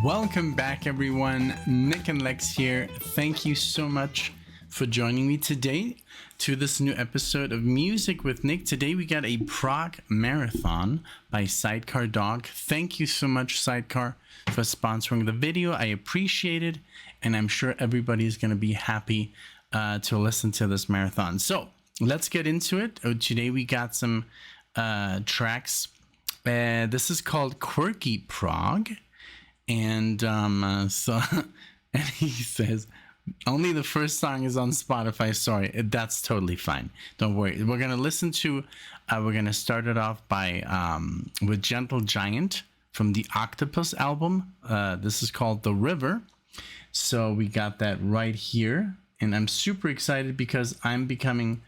Welcome back, everyone. NicknLex here. Thank you so much for joining me today to this new episode of Music with Nick. Today we got a Prog marathon by SIDECAR Dog. Thank you so much, SIDECAR, for sponsoring the video. I appreciate it, and I'm sure everybody's going to be happy to listen to this marathon. So let's get into it. Today we got some tracks. This is called Quirky Prog. And and he says, only the first song is on Spotify. Sorry, that's totally fine. Don't worry. We're going to listen to, we're going to start it off by, with Gentle Giant from the Octopus album. This is called The River. So we got that right here. And I'm super excited because I'm becoming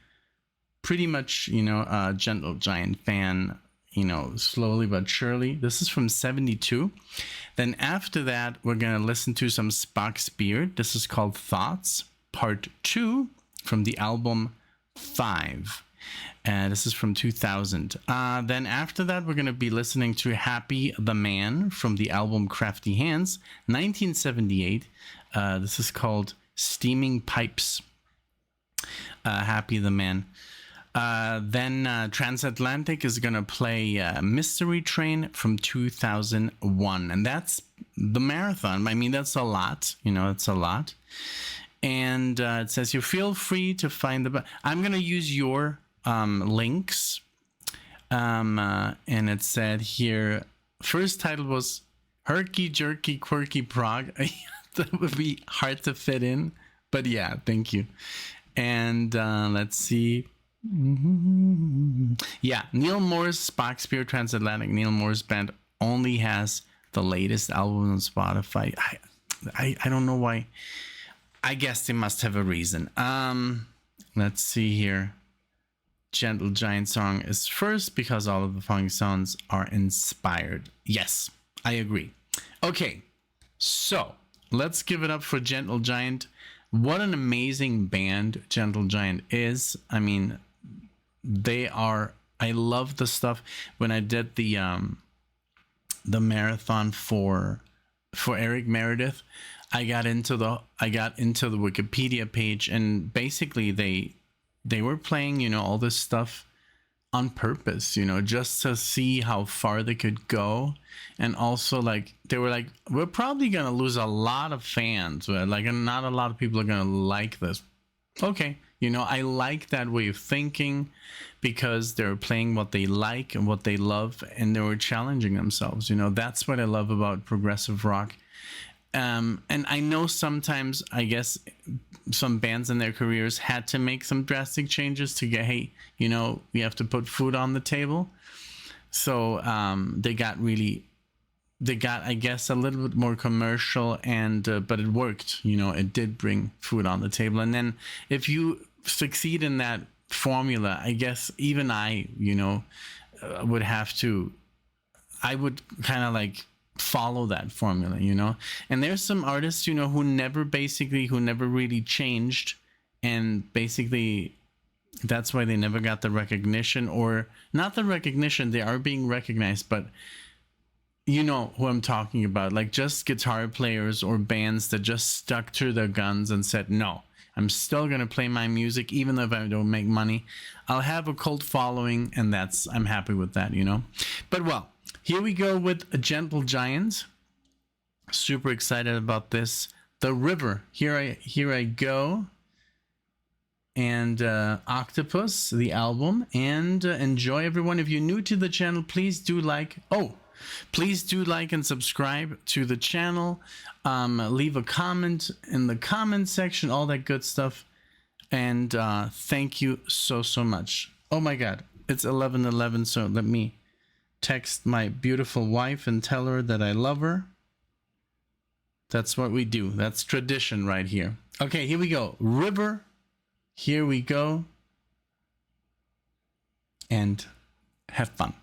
pretty much, a Gentle Giant fan, slowly but surely. This is from 72. Then after that, we're going to listen to some Spock's Beard. This is called Thoughts, Part 2 from the album 5. This is from 2000. Then after that, we're going to be listening to Happy the Man from the album Crafty Hands, 1978. This is called Steaming Pipes. Happy the Man. Then Transatlantic is going to play Mystery Train from 2001. And that's the marathon. I mean, that's a lot. It's a lot. And it says you feel free to find the... I'm going to use your links. And it said here, first title was Herky Jerky Quirky Prog. That would be hard to fit in. But yeah, thank you. And let's see... Yeah, Neil Moore's Spock's Beard Transatlantic. Neil Moore's band only has the latest album on Spotify. I don't know why. I guess they must have a reason. Let's see here. Gentle Giant song is first because all of the following songs are inspired. Yes, I agree. Okay, so let's give it up for Gentle Giant. What an amazing band Gentle Giant is. I mean, I love the stuff. When I did the marathon for Eric Meredith, I got into the Wikipedia page, and basically they were playing, all this stuff on purpose, just to see how far they could go. And also, they were like, we're probably gonna lose a lot of fans, and not a lot of people are gonna like this. Okay, I like that way of thinking, because they're playing what they like and what they love, and they were challenging themselves. That's what I love about progressive rock. And I know sometimes, I guess, some bands in their careers had to make some drastic changes to get, hey, we have to put food on the table. So they got, I guess, a little bit more commercial, and but it worked. It did bring food on the table. And then if you succeed in that formula, I guess even I would have to, I would kind of follow that formula, and there's some artists, who never really changed, and basically that's why they never got the recognition, or not the recognition, they are being recognized, but you know who I'm talking about, just guitar players or bands that just stuck to their guns and said, no, I'm still going to play my music, even if I don't make money. I'll have a cult following, and I'm happy with that, But well, here we go with a Gentle Giant. Super excited about this. The River. Here I go. And Octopus, the album. And enjoy, everyone. If you're new to the channel, please do like and subscribe to the channel. Leave a comment in the comment section, all that good stuff. And thank you so much. Oh my God, it's 11:11, so let me text my beautiful wife and tell her that I love her. That's what we do. That's tradition right here. Okay, here we go. River. Here we go. And have fun.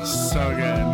So good.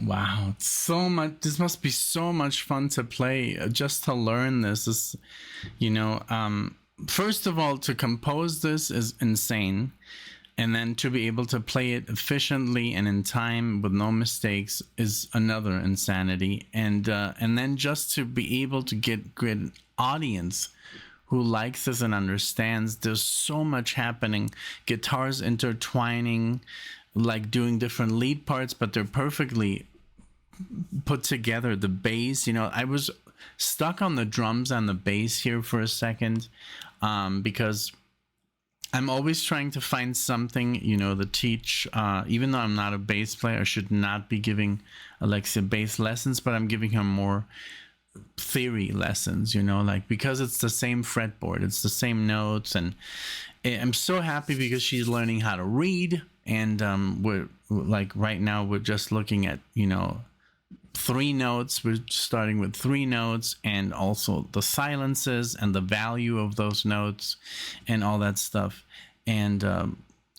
Wow, so much. This must be so much fun to play. Just to learn this is, first of all, to compose this is insane. And then to be able to play it efficiently and in time with no mistakes is another insanity. And then just to be able to get good audience who likes this and understands there's so much happening. Guitars intertwining, like doing different lead parts, but they're perfectly put together. The bass, I was stuck on the drums and the bass here for a second, because I'm always trying to find something, to teach. Even though I'm not a bass player, I should not be giving Alexia bass lessons, but I'm giving her more theory lessons, because it's the same fretboard, it's the same notes. And I'm so happy because she's learning how to read. And we're like right now we're just looking at, 3 notes. We're starting with 3 notes, and also the silences and the value of those notes and all that stuff. And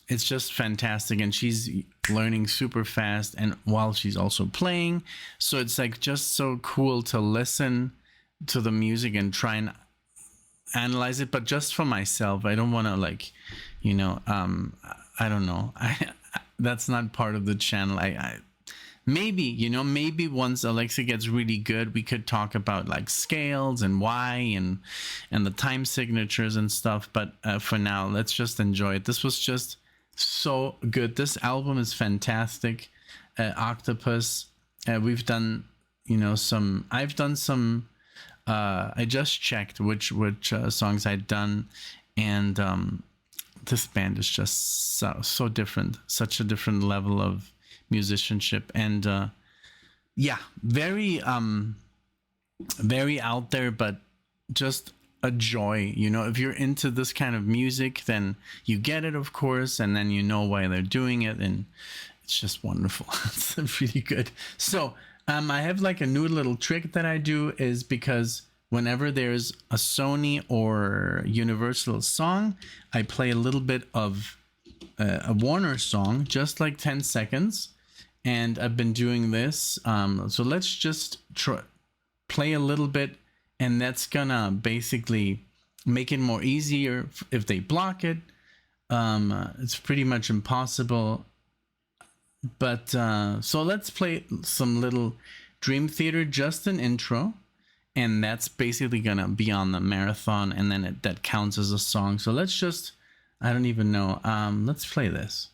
it's just fantastic. And she's learning super fast, and while she's also playing. So it's like just so cool to listen to the music and try and analyze it, but just for myself. I don't want to I don't know. that's not part of the channel. I maybe, you know, maybe once Alexa gets really good, we could talk about like scales and why and the time signatures and stuff. But for now, let's just enjoy it. This was just so good. This album is fantastic. Octopus. We've done, you know, I've done some. I just checked which songs I'd done, and this band is just so different. Such a different level of musicianship, and yeah, very out there, but just a joy. You know, if you're into this kind of music, then you get it, of course, and then you know why they're doing it, and it's just wonderful. It's really good. So I have like a new little trick that I do, is because whenever there's a Sony or Universal song, I play a little bit of a Warner song, just like 10 seconds. And I've been doing this. So let's just play a little bit, and that's gonna basically make it more easier if they block it. It's pretty much impossible. But so let's play some little Dream Theater, just an intro, and that's basically gonna be on the marathon, and then that counts as a song. So let's just, I don't even know. Let's play this.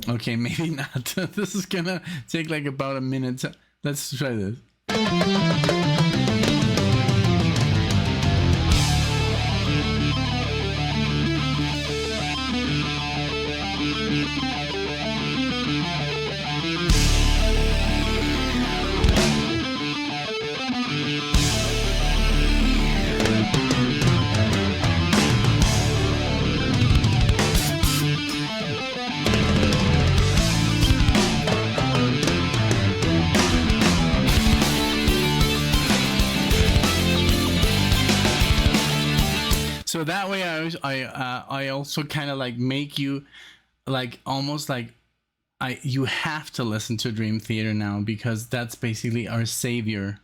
Okay, maybe not. This is gonna take like about a minute. Let's try this. So that way I also kind of like make you like almost like you have to listen to Dream Theater now, because that's basically our savior.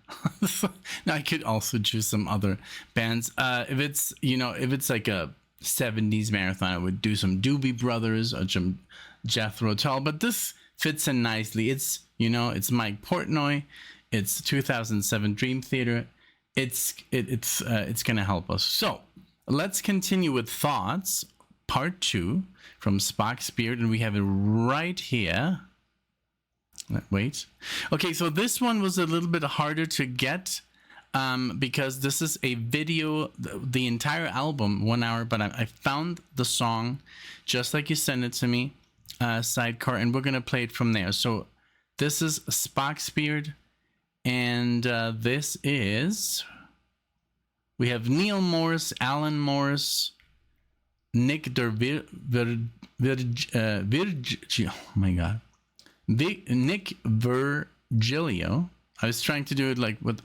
Now I could also choose some other bands. If it's, you know, if it's like a 70s marathon, I would do some Doobie Brothers or some Jethro Tull, but this fits in nicely. It's, you know, it's Mike Portnoy, it's 2007 Dream Theater. It's gonna help us. So let's continue with Thoughts, Part 2 from Spock Spirit, and we have it right here. Wait. Okay, so this one was a little bit harder to get because this is a video, the entire album, 1 hour, but I found the song just like you sent it to me, SIDECAR, and we're going to play it from there. So this is Spock Spirit, and this is... We have Neil Morris, Alan Morris, Nick Virgilio. Oh my God, Nick Virgilio. I was trying to do it like with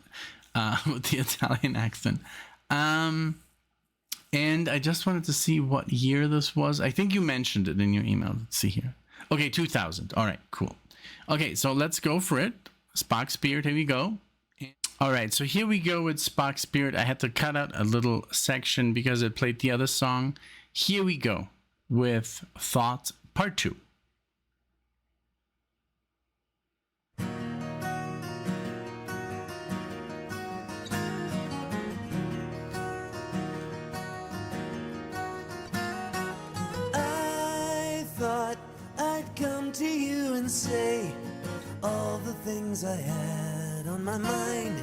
the Italian accent. And I just wanted to see what year this was. I think you mentioned it in your email. Let's see here. Okay, 2000. All right, cool. Okay, so let's go for it. Spock Spirit. Here we go. All right, so here we go with Spock Spirit. I had to cut out a little section because it played the other song. Here we go with Thought Part 2. I thought I'd come to you and say all the things I had on my mind.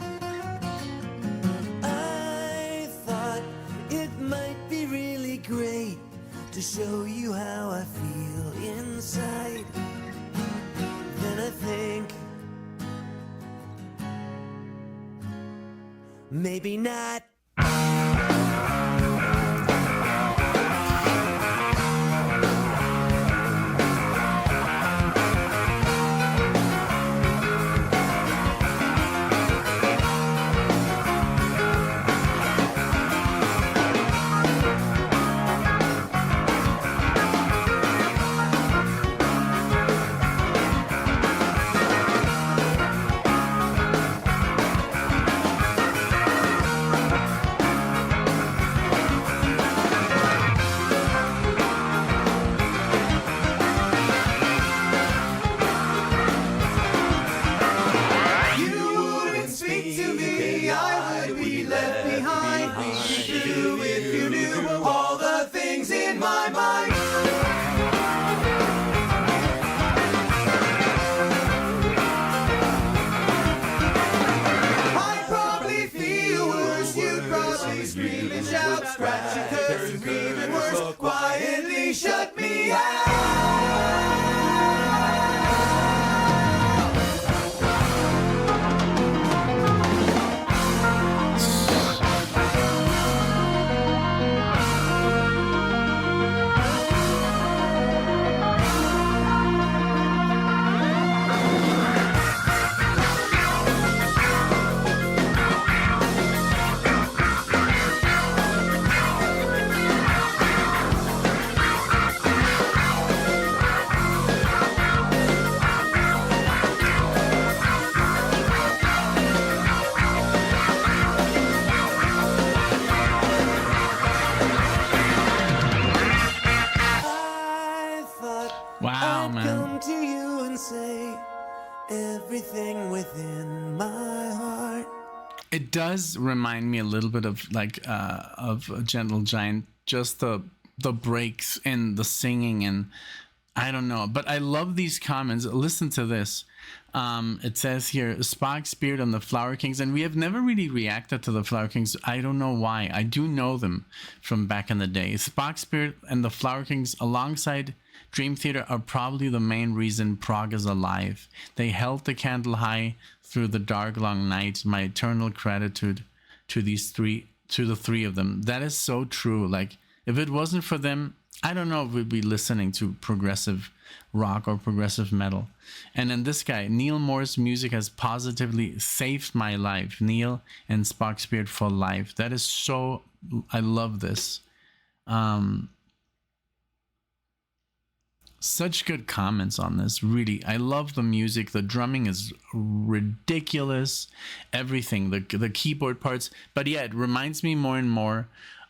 I thought it might be really great to show you how I feel inside. Then I think maybe not. everything within my heart. It does remind me a little bit of of Gentle Giant, just the breaks and the singing, and I don't know, but I love these comments. Listen to this. It says here, Spock, Spirit, and the Flower Kings, and we have never really reacted to the Flower Kings. I don't know why. I do know them from back in the day. Spock, Spirit, and the Flower Kings, alongside Dream Theater, are probably the main reason Prog is alive. They held the candle high through the dark, long night. My eternal gratitude to the three of them. That is so true. Like, if it wasn't for them, I don't know if we'd be listening to progressive rock or progressive metal. And then this guy, Neil Moore's music has positively saved my life. Neil and Spock Spirit for life. That is so, I love this. Such good comments on this, really. I love the music. The drumming is ridiculous. Everything, the keyboard parts. But yeah, it reminds me more and more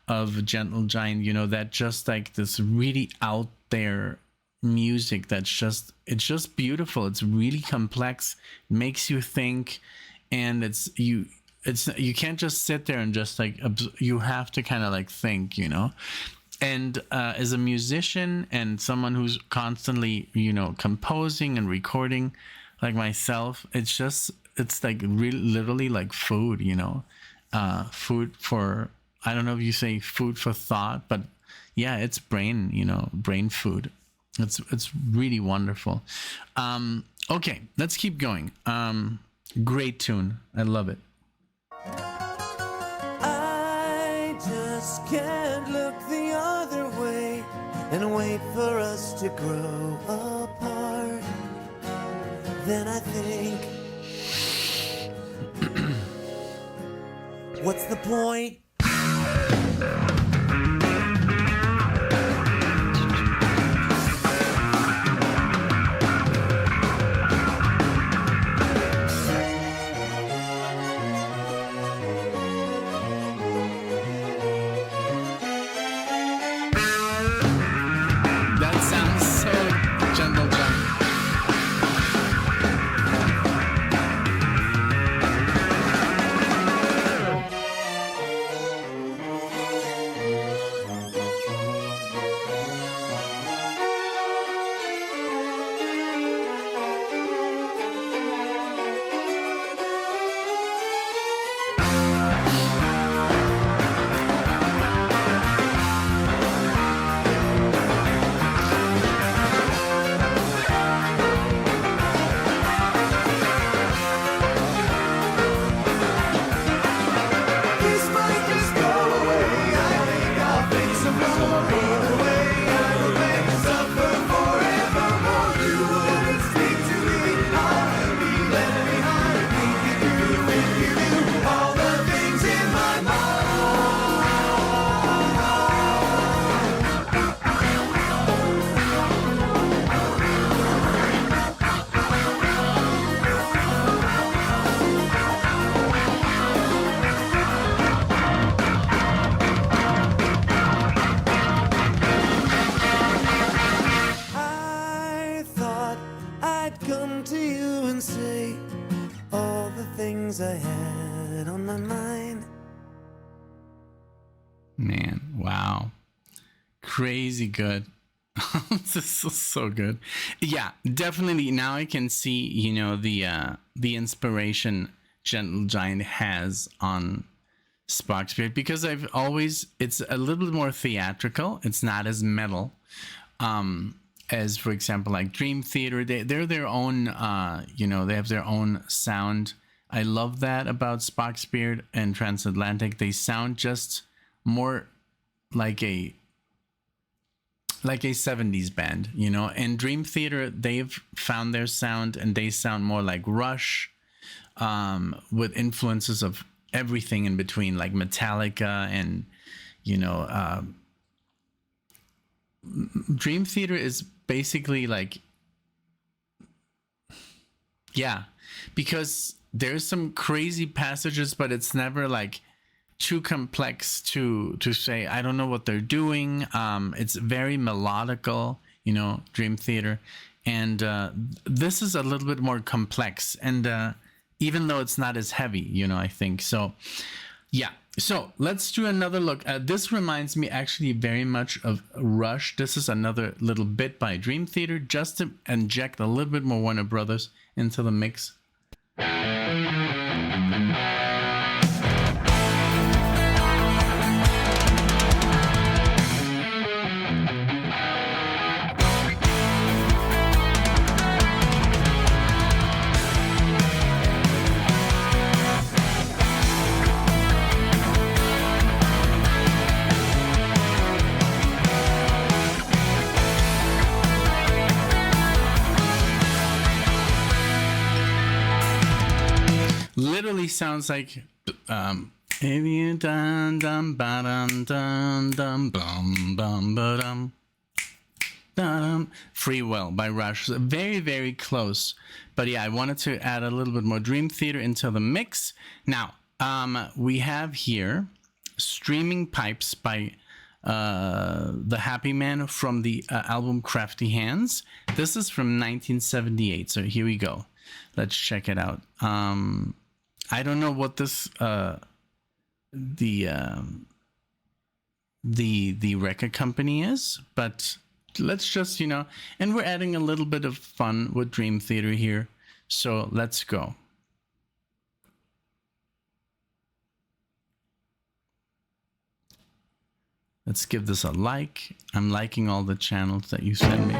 of Gentle Giant, you know, that just like this really out there music that's just, it's just beautiful. It's really complex, makes you think, and you can't just sit there and just like, you have to kind of like think, you know. And as a musician and someone who's constantly, you know, composing and recording like myself, it's like really literally like food, you know, food for, I don't know if you say food for thought, but yeah, it's brain, you know, brain food. It's really wonderful. Okay, let's keep going. Great tune. I love it. I just can't look the other way and wait for us to grow apart. Then I think, what's the point? That sounds so Gentle Giant. This might just go away. I think I'll fix some more. Either way, I will make you suffer forevermore. You wouldn't speak to me. I'll be left behind. Think it through when you do all the things in my mind. I thought I'd come to you and say all the things I had on my mind. Man, wow. Crazy good. This is so good. Yeah, definitely. Now I can see, you know, the inspiration Gentle Giant has on Spock Spirit, because it's a little bit more theatrical. It's not as metal. As for example, like Dream Theater, they're their own, you know, they have their own sound. I love that about Spock Spirit and Transatlantic. They sound just more like a 70s band, you know. And Dream Theater, they've found their sound, and they sound more like Rush, with influences of everything in between, like Metallica, and, you know, Dream Theater is basically like, yeah, because there's some crazy passages, but it's never like too complex to say, I don't know what they're doing. It's very melodical, you know, Dream Theater. And this is a little bit more complex, and even though it's not as heavy, you know, I think so. Yeah, so let's do another look. This reminds me actually very much of Rush. This is another little bit by Dream Theater, just to inject a little bit more Warner Brothers into the mix. Literally sounds like if you dun dum ba dum dum dum bum bum ba dum dum. Free Will by Rush. Very, very close. But yeah, I wanted to add a little bit more Dream Theater into the mix. Now, we have here Streaming Pipes by The Happy Man from the album Crafty Hands. This is from 1978. So here we go. Let's check it out. I don't know what this the record company is, but let's just, you know, and we're adding a little bit of fun with Dream Theater here. So let's go. Let's give this a like. I'm liking all the channels that you send me.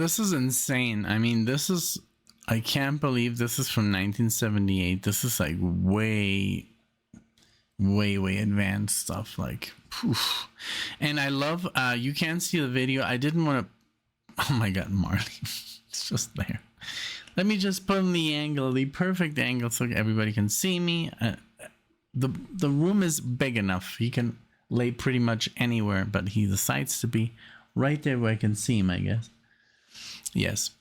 this is insane. I mean, I can't believe this is from 1978. This is like way advanced stuff. Like, poof. And I love, you can't see the video. I didn't want to, oh my God, Marley. It's just there. Let me just put in the perfect angle so everybody can see me. The room is big enough. He can lay pretty much anywhere, but he decides to be right there where I can see him, I guess. Yes.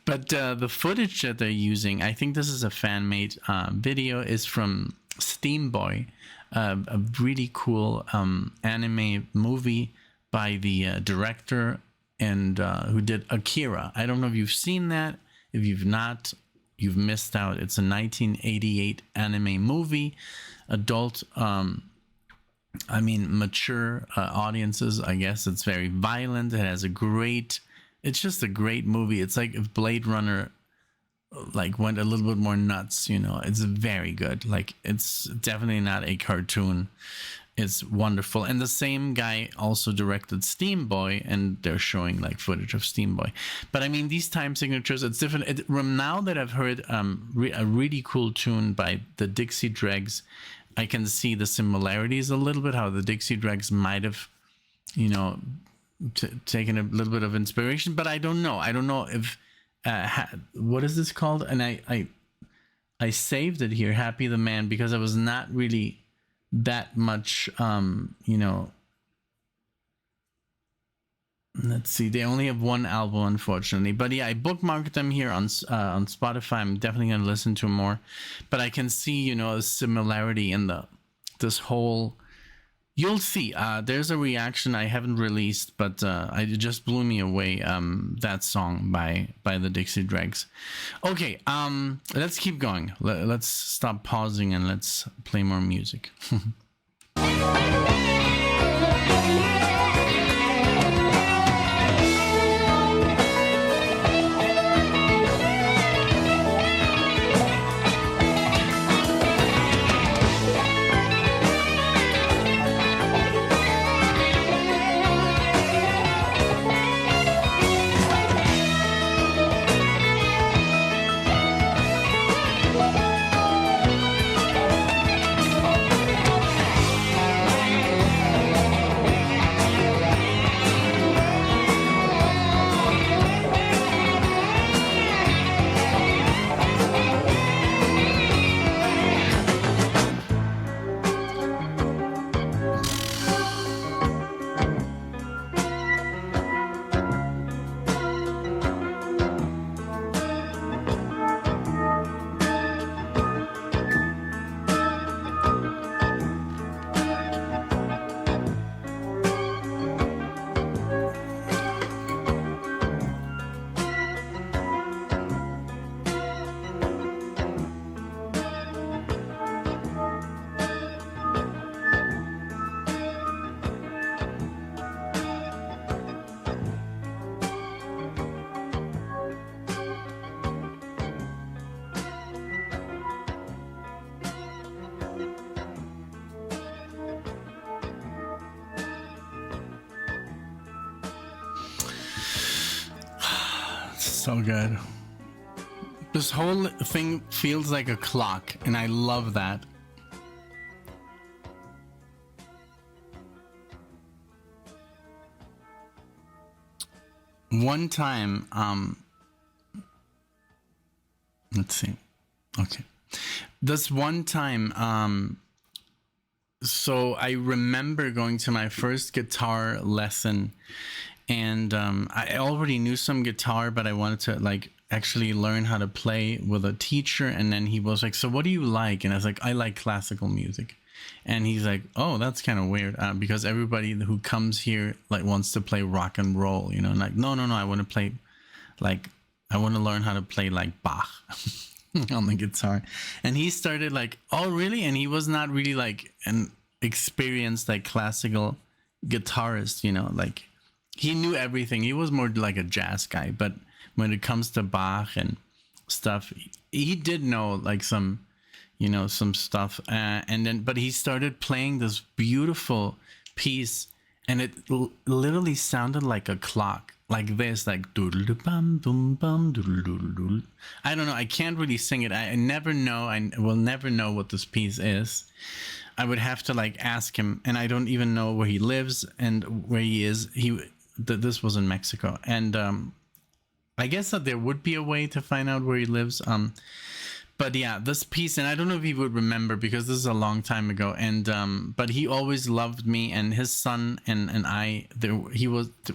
But the footage that they're using, I think this is a fan-made video, is from Steam Boy, a really cool anime movie by the director and who did Akira. I don't know if you've seen that. If you've not, you've missed out. It's a 1988 anime movie, adult, mature audiences. I guess it's very violent. It has it's just a great movie. It's like if Blade Runner like went a little bit more nuts, you know. It's very good. Like, it's definitely not a cartoon. It's wonderful. And the same guy also directed Steam Boy, and they're showing like footage of Steam Boy. But I mean, these time signatures, it's different. Now that I've heard a really cool tune by the Dixie Dregs, I can see the similarities a little bit, how the Dixie Dregs might have, you know, taken a little bit of inspiration. But I don't know. I don't know if, what is this called? And I saved it here, Happy the Man, because I was not really that much, you know, let's see, they only have one album, unfortunately. But yeah, I bookmarked them here on Spotify. I'm definitely going to listen to more. But I can see, you know, a similarity in this whole, you'll see. There's a reaction I haven't released, but it just blew me away, that song by the Dixie Dregs. Okay, let's keep going. Let's stop pausing and let's play more music. So good. This whole thing feels like a clock, and I love that. One time, let's see. Okay. This one time, so I remember going to my first guitar lesson, and I already knew some guitar, but I wanted to like actually learn how to play with a teacher. And then he was like, so what do you like? And I was like, I like classical music. And he's like, oh, that's kind of weird, because everybody who comes here like wants to play rock and roll, you know. And like, no, I want to play, like, I want to learn how to play like Bach on the guitar. And he started like, oh really? And he was not really like an experienced like classical guitarist, you know, like he knew everything. He was more like a jazz guy, but when it comes to Bach and stuff, he did know like some, you know, some stuff. And then, but he started playing this beautiful piece, and it literally sounded like a clock. like this, like doodle bum dum bum doodle doodle doodle. I don't know. I can't really sing it. I never know. I will never know what this piece is. I would have to like ask him, and I don't even know where he lives and where he is. This was in Mexico, and I guess that there would be a way to find out where he lives. But yeah, this piece, and I don't know if he would remember because this is a long time ago. And but he always loved me, and his son and I.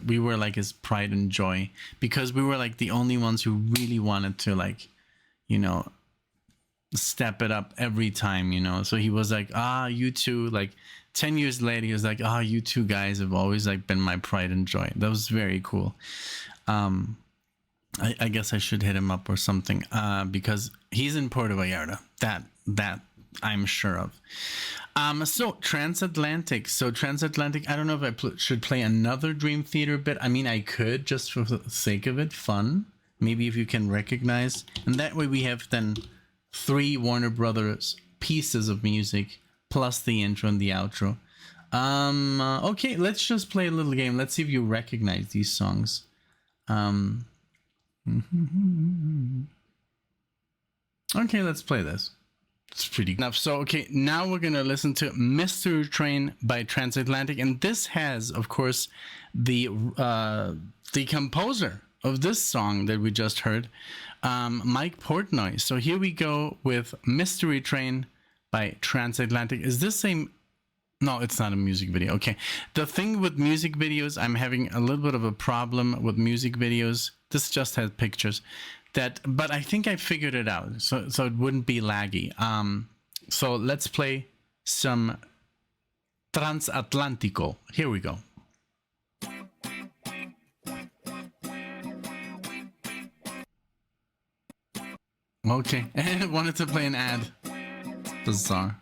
We were like his pride and joy because we were like the only ones who really wanted to like, you know, step it up every time, you know. So he was like, you two. Like 10 years later, he was like, you two guys have always like been my pride and joy. That was very cool. I guess I should hit him up or something because he's in Puerto Vallarta. That I'm sure of. So Transatlantic. I don't know if I should play another Dream Theater bit. I mean, I could just for the sake of it, fun. Maybe if you can recognize, and that way we have then 3 Warner Brothers pieces of music plus the intro and the outro. Okay, let's just play a little game. Let's see if you recognize these songs. Okay, let's play this. It's pretty enough. So, okay, now we're gonna listen to Mystery Train by Transatlantic, and this has, of course, the composer of this song that we just heard, Mike Portnoy. So here we go with Mystery Train by Transatlantic. Is this same? No, it's not a music video. Okay. The thing with music videos, I'm having a little bit of a problem with music videos. This just has pictures. But I think I figured it out. So it wouldn't be laggy. So let's play some Transatlantico. Here we go. Okay. I wanted to play an ad. Bizarre.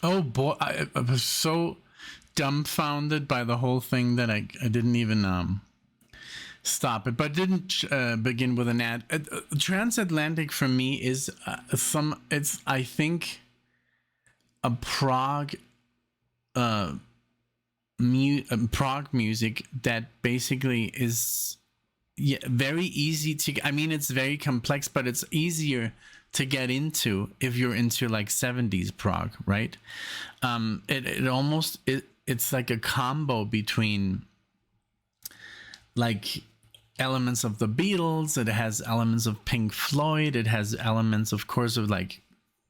Oh boy, I was so dumbfounded by the whole thing that I didn't even stop it, but didn't begin with an ad. Transatlantic for me is it's I think a Prog prog music that basically is very easy to, I mean, it's very complex, but it's easier to get into if you're into like 70s prog, right? It's like a combo between like elements of the Beatles, it has elements of Pink Floyd, it has elements, of course, of like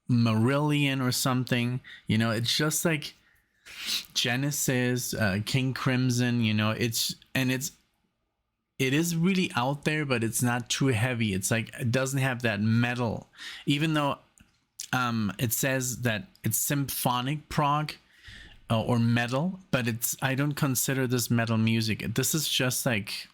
Marillion or something, you know. It's just like Genesis, King Crimson, you know. It is really out there, but it's not too heavy. It's like, it doesn't have that metal, even though it says that it's symphonic prog or metal, but I don't consider this metal music. This is just like,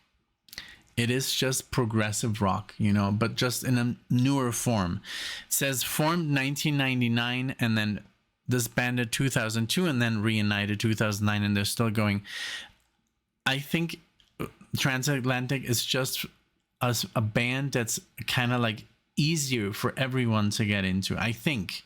it is just progressive rock, you know, but just in a newer form. It says formed 1999 and then disbanded 2002 and then reunited 2009, and they're still going. I think Transatlantic is just a band that's kind of like easier for everyone to get into, I think.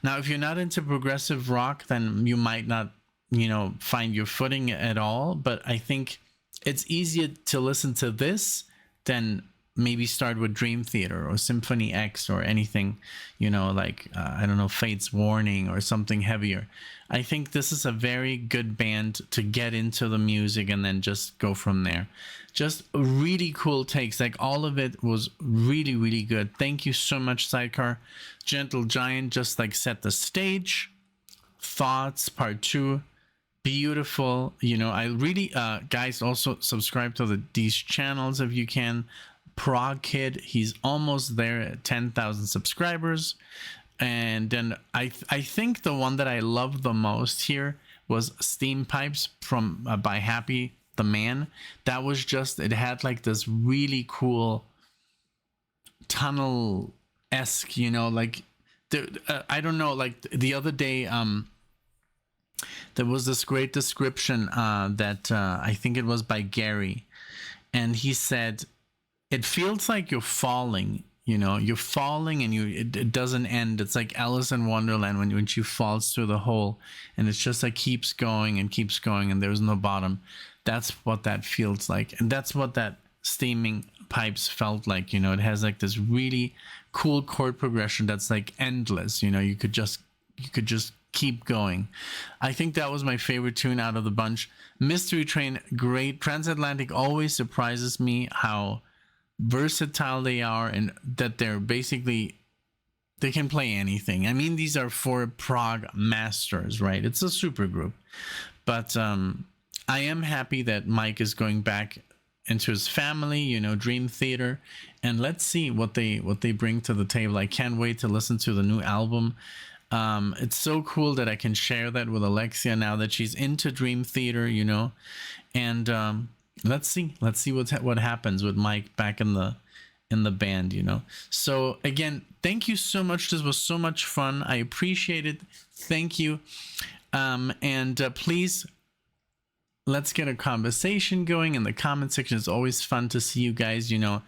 Now, if you're not into progressive rock, then you might not, you know, find your footing at all. But I think it's easier to listen to this than maybe start with Dream Theater or Symphony X or anything, you know, like, I don't know, Fate's Warning or something heavier. I think this is a very good band to get into the music and then just go from there. Just really cool takes. Like, all of it was really, really good. Thank you so much, SIDECAR. Gentle Giant just like set the stage. Thoughts Part 2. Beautiful. You know, I really, guys, also subscribe to these channels if you can. Prog Kid, he's almost there at 10,000 subscribers. And then I think the one that I love the most here was Steam Pipes from by Happy the Man. That was just, it had like this really cool tunnel-esque, you know, like I don't know, like the other day there was this great description that I think it was by Gary, and he said, it feels like you're falling, you know, you're falling and it doesn't end. It's like Alice in Wonderland when she falls through the hole and it's just like keeps going and there's no bottom. That's what that feels like. And that's what that Steaming Pipes felt like, you know. It has like this really cool chord progression that's like endless, you know. You could just keep going. I think that was my favorite tune out of the bunch. Mystery Train, great. Transatlantic always surprises me how versatile they are, and that they're basically, they can play anything. I mean, these are 4 prog masters, right? It's a super group. But I am happy that Mike is going back into his family, you know, Dream Theater, and let's see what they bring to the table. I can't wait to listen to the new album. It's so cool that I can share that with Alexia now that she's into Dream Theater, you know. And let's see what happens with Mike back in the band, you know. So again, thank you so much. This was so much fun. I appreciate it. Thank you. And please, let's get a conversation going in the comment section. It's always fun to see you guys, you know,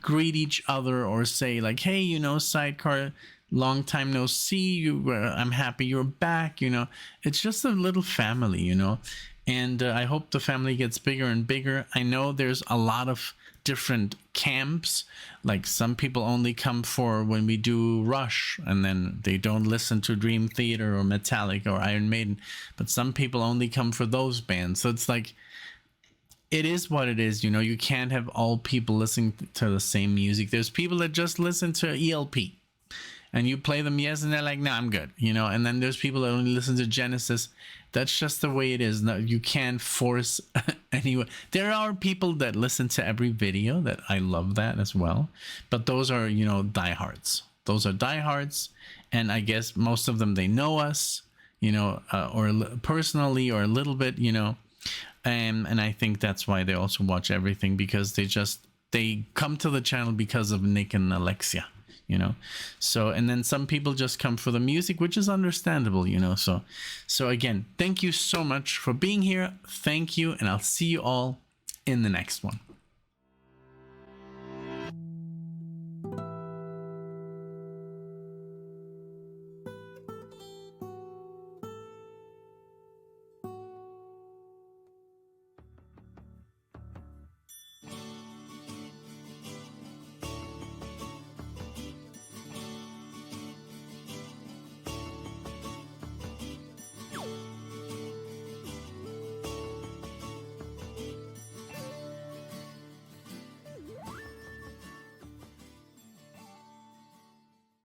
greet each other or say like, hey, you know, SIDECAR, long time no see you, I'm happy you're back, you know. It's just a little family, you know. And I hope the family gets bigger and bigger. I know there's a lot of different camps. Like, some people only come for when we do Rush, and then they don't listen to Dream Theater or Metallica or Iron Maiden. But some people only come for those bands. So it's like, it is what it is, you know. You can't have all people listening to the same music. There's people that just listen to ELP. And you play them, yes, and they're like, no, I'm good, you know. And then there's people that only listen to Genesis. That's just the way it is. No, you can't force anyone. There are people that listen to every video. That I love that as well. But those are, you know, diehards. Those are diehards. And I guess most of them, they know us, you know, or personally or a little bit, you know. And I think that's why they also watch everything, because they come to the channel because of Nick and Alexia. you know. So, and then some people just come for the music, which is understandable, you know. So again, thank you so much for being here. Thank you, and I'll see you all in the next one.